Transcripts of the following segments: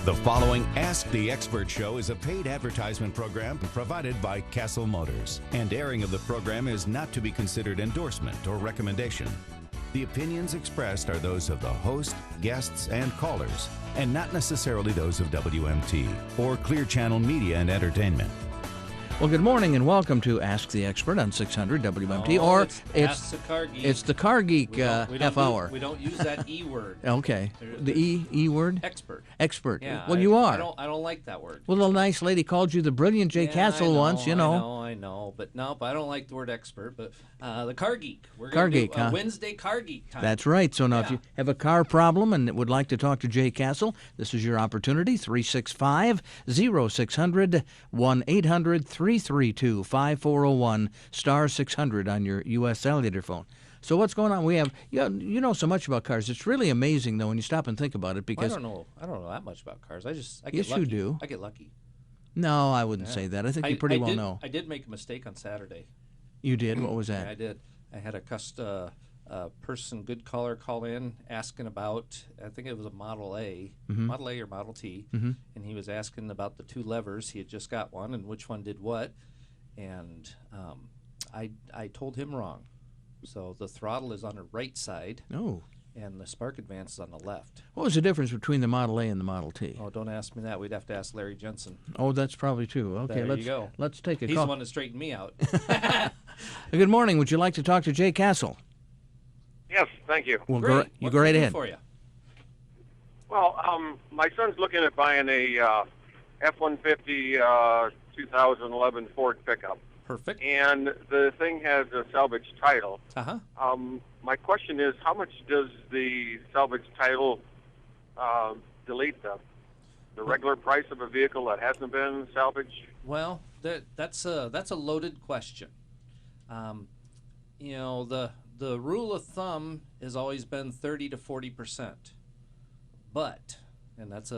The following Ask the Expert show is a paid advertisement program provided by Cassill Motors, and airing of the program is not to be considered endorsement or recommendation. The opinions expressed are those of the host, guests, and callers, and not necessarily those of WMT or Clear Channel Media and Entertainment. Well, good morning and welcome to Ask the Expert on 600 WMT, Ask the Car Geek. It's the Car Geek half hour. We don't use that E word. Okay. The E word? Expert. Expert. Yeah, well, you are. I don't like that word. Well, a nice lady called you the brilliant Jay Cassill once, you know. I know. But no, I don't like the word expert. But the Car Geek. We're Car going to Geek, do huh? Wednesday Car Geek time. That's right. So now if you have a car problem and would like to talk to Jay Cassill, this is your opportunity. 365-0600, 1-800-332-5401, star 600 on your U.S. cellular phone. So what's going on? We have you know so much about cars. It's really amazing though when you stop and think about it because I don't know that much about cars. I get yes, lucky. you do. I get lucky. No, I wouldn't say that. I think you pretty well know. I did make a mistake on Saturday. You did? What was that? Yeah, I did. I had a person, good caller, call in asking about, I think it was a Model A, Model A or Model T, and he was asking about the two levers. He had just got one and which one did what, and I told him wrong. So the throttle is on the right side. Oh. And the spark advance is on the left. What was the difference between the Model A and the Model T? Oh, don't ask me that. We'd have to ask Larry Jensen. Oh, that's probably true. Okay, there you go. Let's take a He's call. the one that straightened me out. Good morning. Would you like to talk to Jay Cassill? Yes, thank you. Well, Great. you go right ahead. For you? Well, my son's looking at buying a F-150 2011 Ford pickup. Perfect. And the thing has a salvage title. Uh-huh. My question is, how much does the salvage title delete the regular price of a vehicle that hasn't been salvaged? Well, that's a loaded question. The rule of thumb has always been 30 to 40%. But, and this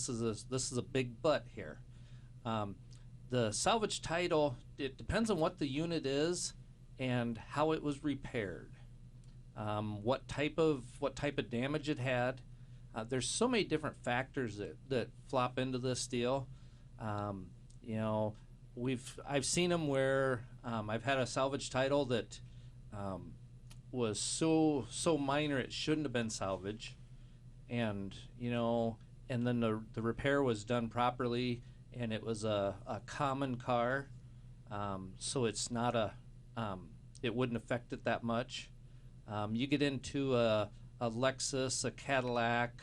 is a big but here. The salvage title, it depends on what the unit is and how it was repaired. What type of damage it had. There's so many different factors that flop into this deal. I've seen them where I've had a salvage title that was so minor it shouldn't have been salvage, and then the repair was done properly, and it was a common car, so it's not it wouldn't affect it that much. You get into a Lexus, a Cadillac,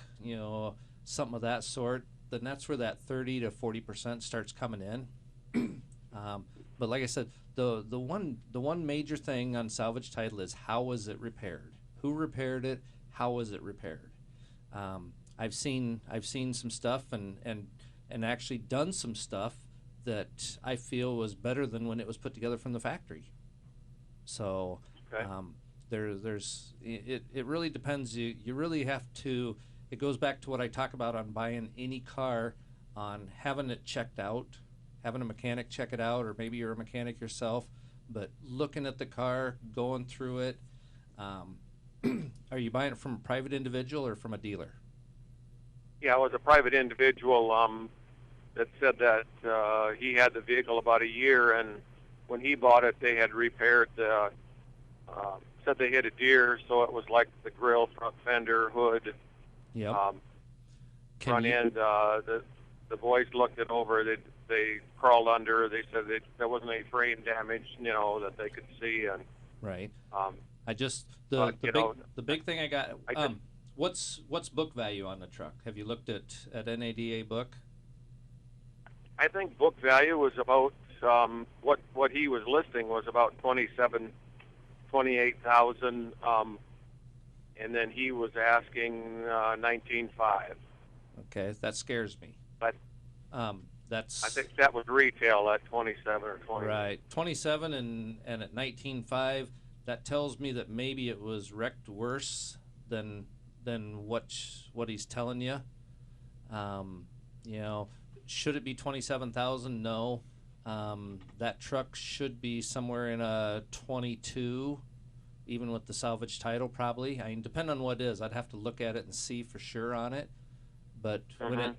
something of that sort, then that's where that 30 to 40% starts coming in. But like I said, the one major thing on salvage title is how was it repaired? Who repaired it? How was it repaired? I've seen some stuff and actually done some stuff that I feel was better than when it was put together from the factory. So okay. It really depends. You really have to. It goes back to what I talk about on buying any car, on having it checked out, having a mechanic check it out, or maybe you're a mechanic yourself, but looking at the car, going through it. Are you buying it from a private individual or from a dealer? Yeah, it was a private individual that said that he had the vehicle about a year, and when he bought it, they had repaired said they hit a deer, so it was like the grill, front fender, hood, front end. The boys looked it over. They crawled under. They said there wasn't any frame damage, that they could see. And right. The big thing I got. What's book value on the truck? Have you looked at NADA book? I think book value was about what he was listing was about 28,000, and then he was asking 19,500. Okay, that scares me. But that's. I think that was retail at 27 or 20. Right, 27 and at 19,500. That tells me that maybe it was wrecked worse than what he's telling you. Should it be 27,000? No. That truck should be somewhere in a 22, even with the salvage title, probably. I mean, depending on what it is, I'd have to look at it and see for sure on it. But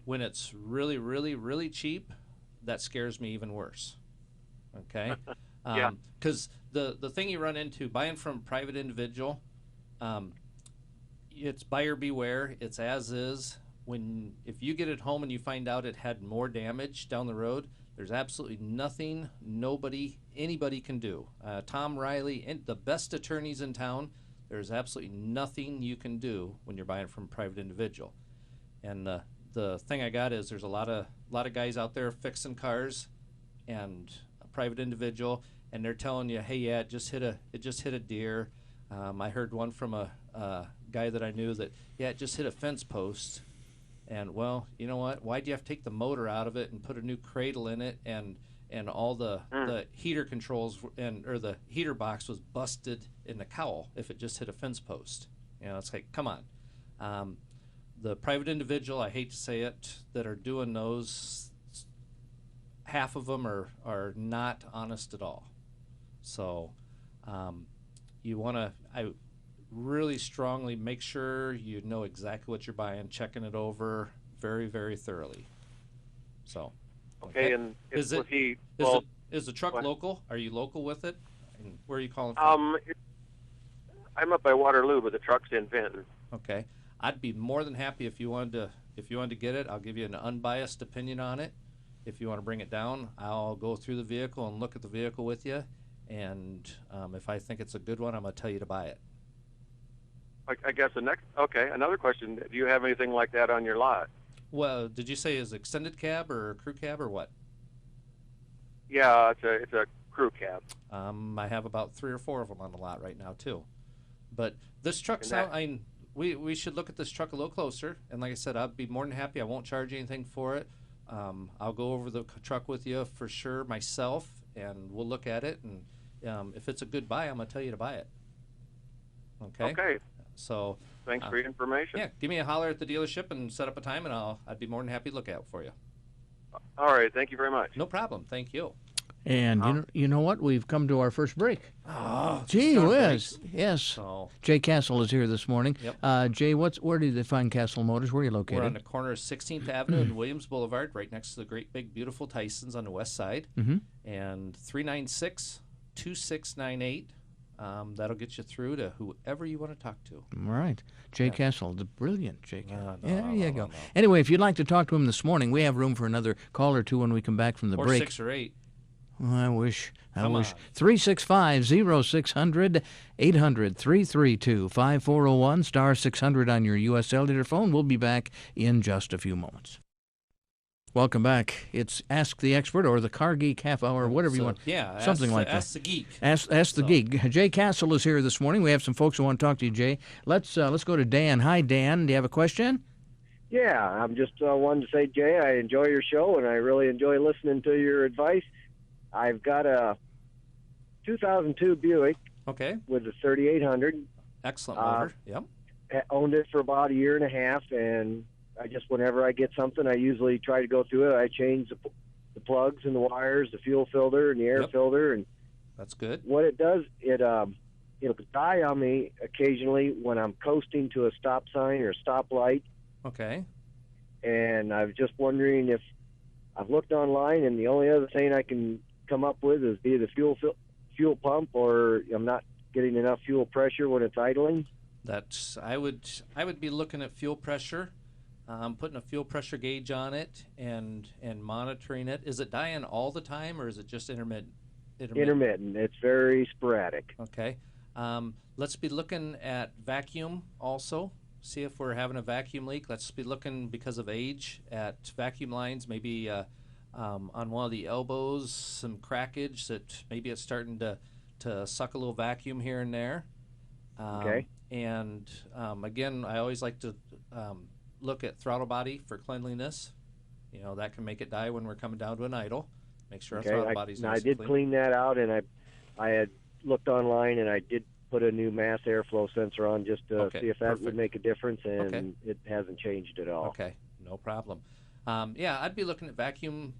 when it's really, really, really cheap, that scares me even worse. Okay? Yeah. Because the thing you run into, buying from a private individual, it's buyer beware. It's as is. If you get it home and you find out it had more damage down the road, there's absolutely nothing anybody can do. Tom Riley, and the best attorneys in town, there's absolutely nothing you can do when you're buying from a private individual. And the thing I got is there's a lot of guys out there fixing cars, and a private individual, and they're telling you, hey, yeah, it just hit a deer. I heard one from a guy that I knew that, yeah, it just hit a fence post. And, well, you know what? Why do you have to take the motor out of it and put a new cradle in it, and all the heater controls or the heater box was busted in the cowl if it just hit a fence post? You know, it's like, come on. The private individual, I hate to say it, that are doing those, half of them are not honest at all. So I really strongly make sure you know exactly what you're buying, checking it over very, very thoroughly. So, okay. And is the truck local? Are you local with it? And where are you calling from? I'm up by Waterloo, but the truck's in Vinton. Okay, I'd be more than happy if you wanted to get it. I'll give you an unbiased opinion on it. If you want to bring it down, I'll go through the vehicle and look at the vehicle with you. And if I think it's a good one, I'm going to tell you to buy it. I guess another question. Do you have anything like that on your lot? Well, did you say is extended cab or crew cab or what? Yeah, it's a crew cab. I have about 3 or 4 of them on the lot right now too. But this truck we should look at this truck a little closer. And like I said, I'd be more than happy. I won't charge anything for it. I'll go over the truck with you for sure myself, and we'll look at it. And if it's a good buy, I'm gonna tell you to buy it. Okay. Okay. So thanks for your information. Yeah, give me a holler at the dealership and set up a time, and I'd be more than happy to look out for you. All right, thank you very much. No problem. Thank you. And you know what? We've come to our first break. Oh, gee whiz! Yes. So, Jay Cassill is here this morning. Yep. Jay, where do they find Cassill Motors? Where are you located? We're on the corner of 16th Avenue and Williams Boulevard, right next to the great big beautiful Tysons on the west side. Mm-hmm. And 396-2698. That'll get you through to whoever you want to talk to. All right. Jay Cassill, the brilliant Jay Cassill. There you go. No. Anyway, if you'd like to talk to him this morning, we have room for another call or two when we come back from the break. 6 or 8. I wish. Come on. 365-0600, 800-332-5401, star 600 on your U.S. cellular phone. We'll be back in just a few moments. Welcome back. It's Ask the Expert or the Car Geek Half Hour, whatever you want. Yeah, something like that. Ask the Geek. Ask the Geek. Jay Cassill is here this morning. We have some folks who want to talk to you, Jay. Let's go to Dan. Hi, Dan. Do you have a question? Yeah, I'm just wanted to say, Jay, I enjoy your show, and I really enjoy listening to your advice. I've got a 2002 Buick with a 3800. Excellent motor. Yep. Owned it for about a year and a half, and I just, whenever I get something, I usually try to go through it. I change the plugs and the wires, the fuel filter and the air filter, and that's good. What it does, it'll die on me occasionally when I'm coasting to a stop sign or a stoplight. Okay. And I was just wondering if I've looked online, and the only other thing I can come up with is either fuel pump, or I'm not getting enough fuel pressure when it's idling. I would be looking at fuel pressure, putting a fuel pressure gauge on it and monitoring it. Is it dying all the time, or is it just intermittent? Intermittent. It's very sporadic. Okay. Let's be looking at vacuum also. See if we're having a vacuum leak. Let's be looking, because of age, at vacuum lines, maybe on one of the elbows, some crackage that maybe it's starting to suck a little vacuum here and there. Okay. And again, I always like to look at throttle body for cleanliness. That can make it die when we're coming down to an idle. Make sure our throttle body's nice and clean. I did clean that out, and I had looked online, and I did put a new mass airflow sensor on just to see if that would make a difference, and it hasn't changed at all. Okay, no problem. I'd be looking at vacuum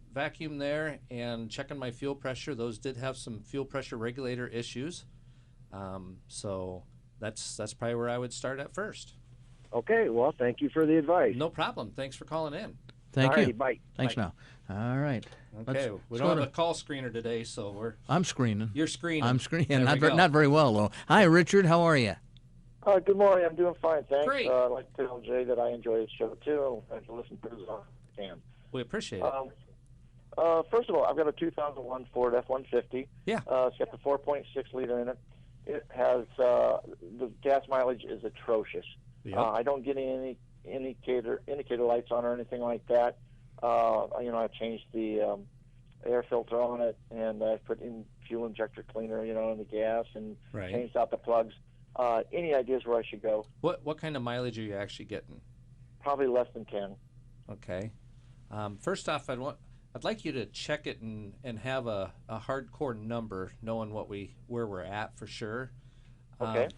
there and checking my fuel pressure. Those did have some fuel pressure regulator issues, so that's probably where I would start at first. Okay, well, thank you for the advice. No problem. Thanks for calling in. Thank you. Alrighty, bye. Thanks Bye. now. All right. Okay, we don't have a call screener today, so I'm screening. you're screening. I'm screening. There we go. Not very well, though. Hi, Richard. How are you? Good morning. I'm doing fine, thanks. Great. I'd like to tell Jay that I enjoy his show, too, and to listen to his can. We appreciate it. First of all, I've got a 2001 Ford F-150. Yeah. It's got the 4.6 liter in it. It has the gas mileage is atrocious. Yep. I don't get any indicator lights on or anything like that. I've changed the air filter on it, and I've put in fuel injector cleaner, in the gas, and Right. changed out the plugs. Any ideas where I should go? What kind of mileage are you actually getting? Probably less than 10. Okay. First off, I'd like you to check it and have a hardcore number, knowing where we're at for sure. Okay.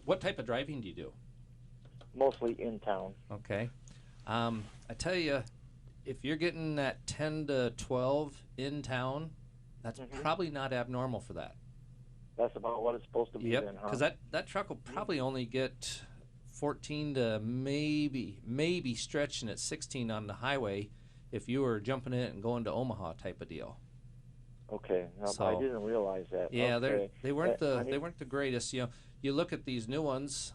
What type of driving do you do? Mostly in town. Okay. I tell you, if you're getting that 10 to 12 in town, that's probably not abnormal for that. That's about what it's supposed to be Yep. then, huh? Because that truck will probably only get 14 to maybe stretching at 16 on the highway if you were jumping in it and going to Omaha type of deal. Okay. No, So- I didn't realize that. Yeah, okay. they weren't I mean- they weren't the greatest. You look at these new ones.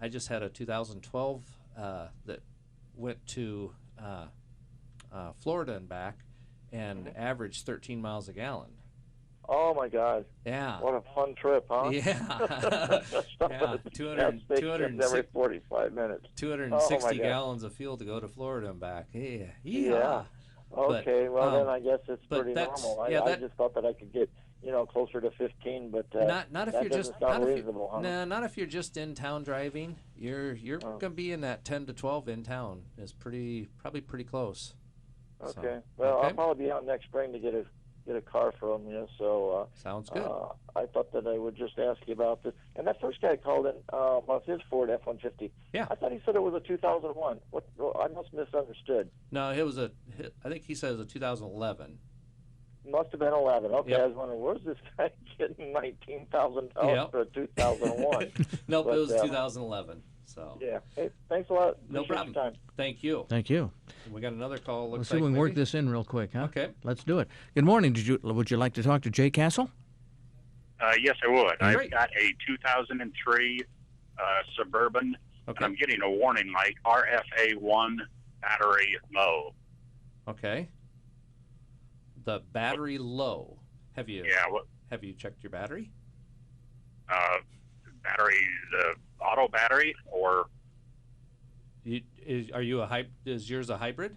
I just had a 2012 that went to Florida and back, and averaged 13 miles a gallon. Oh, my God. Yeah. What a fun trip, huh? Yeah. Yeah, 200 every 45 minutes. 260 Oh, my God. gallons of fuel to go to Florida and back. Yeah. Yeah. Okay, But, well, then I guess it's but pretty that's- normal. yeah, I that- just thought that I could get, closer to 15, but Not if that you're just doesn't sound not if reasonable, huh? Nah, not if you're just in town driving. You're gonna be in that 10 to 12 in town. Is probably pretty close. Okay. So, Well, okay. I'll probably be out next spring to get a car from you, so Sounds good. I thought that I would just ask you about this. And that first guy called in about his Ford F-150. Yeah. I thought he said it was a 2001. I must have misunderstood. No, I think he said it was a 2011. Must have been 11. Okay, Yep. I was wondering, where's this guy getting $19,000 Yep. for a 2001? Nope, But, it was 2011. So Yeah. Hey, thanks a lot. no Appreciate problem. your time. Thank you. Thank you. We got another call. Let's Looks see if we like can work maybe. this in real quick, huh? Okay. Let's do it. Good morning. Would you like to talk to Jay Cassill? Yes, I would. Great. I've got a 2003 Suburban, Okay. and I'm getting a warning light, RFA1 battery low. Okay. The battery low. Have you Yeah, have you checked your battery? battery, the auto battery, or Are you is yours a hybrid?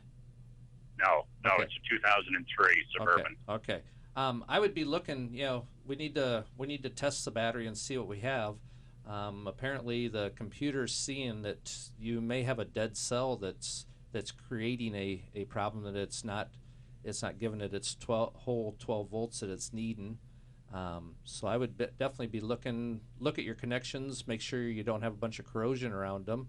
no, Okay. it's a 2003 Suburban. Okay. I would be looking. We need to test the battery and see what we have. Apparently, the computer's seeing that you may have a dead cell that's creating a problem, that it's not giving it its whole 12 volts that it's needing. So I would definitely be look at your connections, make sure you don't have a bunch of corrosion around them.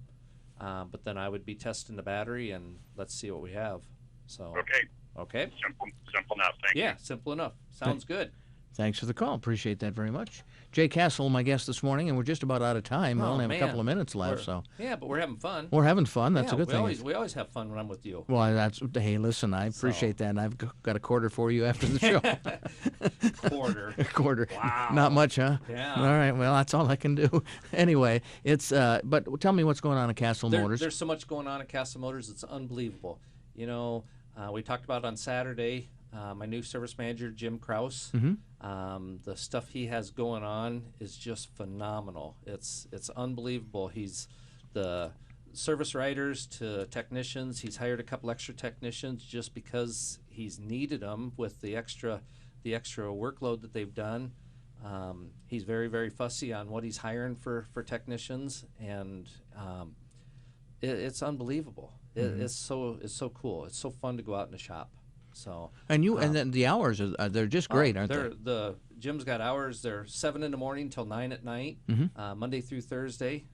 But then I would be testing the battery, and let's see what we have. So Okay, okay. simple enough. Thank you. Yeah, simple enough. Sounds good. Thanks for the call. Appreciate that very much. Jay Cassill, my guest this morning, and we're just about out of time. We Oh, only have a couple man. of minutes left, so Yeah, but we're having fun. we're having fun. That's Yeah, a good thing. we always have fun when I'm with you. Well, hey, listen, I appreciate that, and I've got a quarter for you after the show. Quarter. A quarter. Wow. Not much, huh? Yeah. All right. Well, that's all I can do. Anyway, it's. But tell me what's going on at Cassill Motors. There's so much going on at Cassill Motors. It's unbelievable. We talked about on Saturday, my new service manager, Jim Kraus. The stuff he has going on is just phenomenal. It's unbelievable. He's the service writers to technicians. He's hired a couple extra technicians just because he's needed them with the extra workload that they've done. He's very, very fussy on what he's hiring for technicians, and it's unbelible. It's so cool. It's so fun to go out in the shop. So and then the hours they're just great, aren't they? The Jim's got hours. They're 7 in the morning till 9 at night, Monday through Thursday,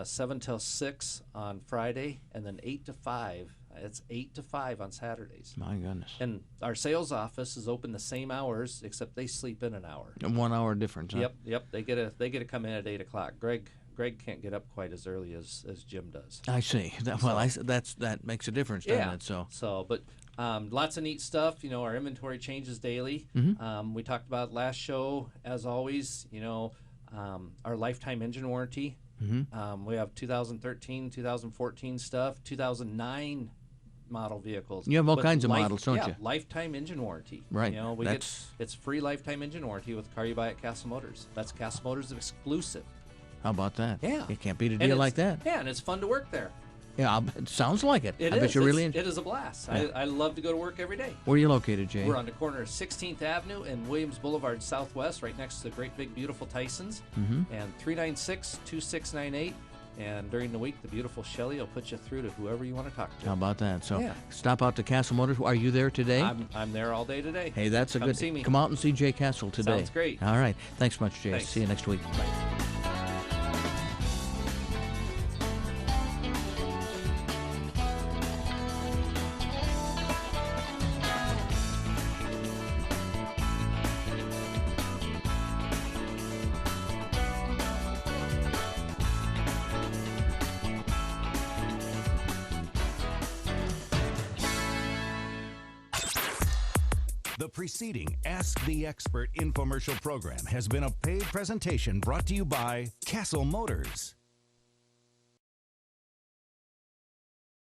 7 till 6 on Friday, and then 8 to 5. It's 8 to 5 on Saturdays. My goodness. And our sales office is open the same hours, except they sleep in an hour. 1 hour difference. Huh? Yep. They get to come in at 8 o'clock. Greg Greg can't get up quite as early as Jim does. I see. That makes a difference, doesn't it? But lots of neat stuff. Our inventory changes daily. We talked about last show, as always. Our lifetime engine warranty. We have 2013, 2014 stuff, 2009 model vehicles. You have all kinds of models, don't you? Lifetime engine warranty. Right. It's free lifetime engine warranty with the car you buy at Cassill Motors. That's Cassill Motors exclusive. How about that? Yeah. You can't beat a deal like that. Yeah, and it's fun to work there. Yeah, it sounds like it. I bet you really. It is a blast. Yeah. I love to go to work every day. Where are you located, Jay? We're on the corner of 16th Avenue and Williams Boulevard Southwest, right next to the great big beautiful Tyson's. And 396-2698. And during the week, the beautiful Shelley will put you through to whoever you want to talk to. How about that? So stop out to Cassill Motors. Are you there today? I'm there all day today. Hey, that's a good. See me. Come out and see Jay Cassill today. Sounds great. All right. Thanks much, Jay. Thanks. See you next week. Bye. The preceding Ask the Expert infomercial program has been a paid presentation brought to you by Cassill Motors.